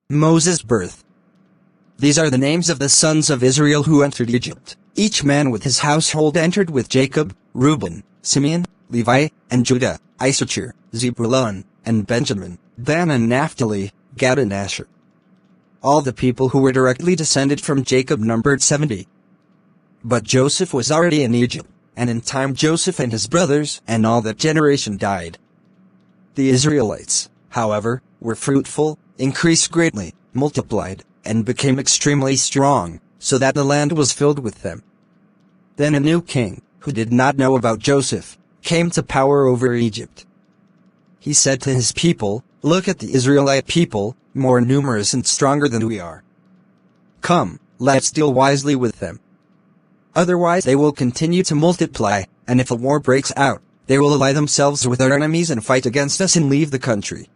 Moses' birth. These are the names of the sons of Israel who entered Egypt. Each man with his household entered with Jacob, Reuben, Simeon, Levi, and Judah, Issachar, Zebulun, and Benjamin, Dan and Naphtali, Gad and Asher. All the people who were directly descended from Jacob numbered 70. But Joseph was already in Egypt, and in time Joseph and his brothers and all that generation died. The Israelites, however, were fruitful, increased greatly, multiplied, and became extremely strong, so that the land was filled with them. Then a new king, who did not know about Joseph, came to power over Egypt. He said to his people, "Look at the Israelite people, more numerous and stronger than we are. Come, let's deal wisely with them. Otherwise they will continue to multiply, and if a war breaks out, they will ally themselves with our enemies and fight against us and leave the country."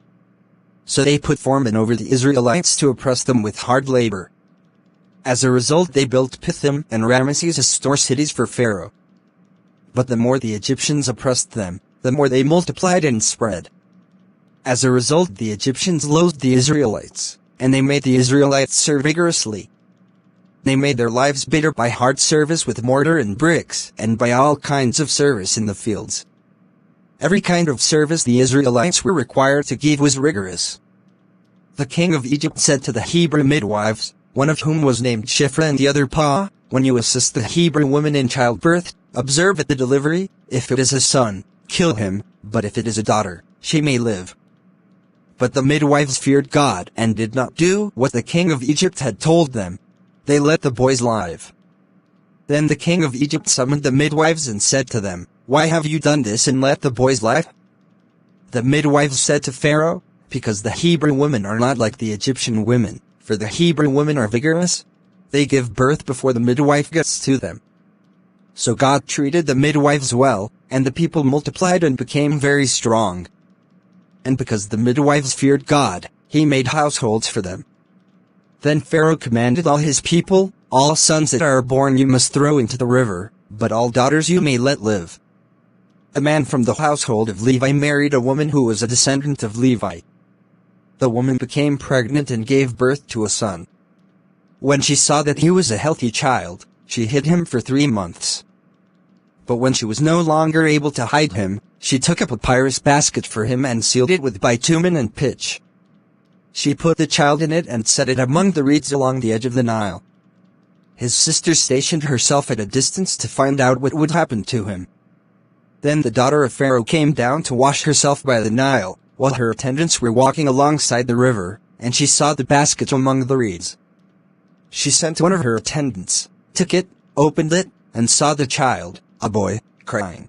So they put foremen over the Israelites to oppress them with hard labor. As a result they built Pithom and Ramesses as store cities for Pharaoh. But the more the Egyptians oppressed them, the more they multiplied and spread. As a result the Egyptians loathed the Israelites, and they made the Israelites serve vigorously. They made their lives bitter by hard service with mortar and bricks, and by all kinds of service in the fields. Every kind of service the Israelites were required to give was rigorous. The king of Egypt said to the Hebrew midwives, one of whom was named Shiphrah and the other Puah, "When you assist the Hebrew woman in childbirth, observe at the delivery, if it is a son, kill him, but if it is a daughter, she may live." But the midwives feared God and did not do what the king of Egypt had told them. They let the boys live. Then the king of Egypt summoned the midwives and said to them, "Why have you done this and let the boys live?" The midwives said to Pharaoh, "Because the Hebrew women are not like the Egyptian women, for the Hebrew women are vigorous. They give birth before the midwife gets to them." So God treated the midwives well, and the people multiplied and became very strong. And because the midwives feared God, he made households for them. Then Pharaoh commanded all his people, "All sons that are born you must throw into the river, but all daughters you may let live." A man from the household of Levi married a woman who was a descendant of Levi. The woman became pregnant and gave birth to a son. When she saw that he was a healthy child, she hid him for 3 months. But when she was no longer able to hide him, she took a papyrus basket for him and sealed it with bitumen and pitch. She put the child in it and set it among the reeds along the edge of the Nile. His sister stationed herself at a distance to find out what would happen to him. Then the daughter of Pharaoh came down to wash herself by the Nile, while her attendants were walking alongside the river, and she saw the basket among the reeds. She sent one of her attendants, took it, opened it, and saw the child, a boy, crying.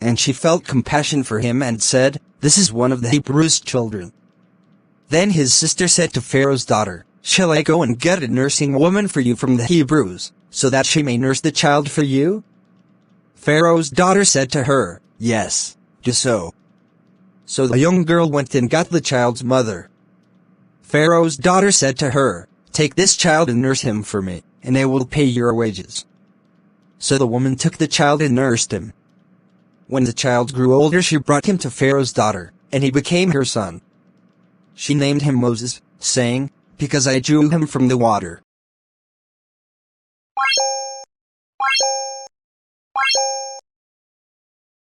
And she felt compassion for him and said, "This is one of the Hebrews' children." Then his sister said to Pharaoh's daughter, "Shall I go and get a nursing woman for you from the Hebrews, so that she may nurse the child for you?" Pharaoh's daughter said to her, "Yes, do so." So the young girl went and got the child's mother. Pharaoh's daughter said to her, "Take this child and nurse him for me, and I will pay your wages." So the woman took the child and nursed him. When the child grew older she brought him to Pharaoh's daughter, and he became her son. She named him Moses, saying, "Because I drew him from the water."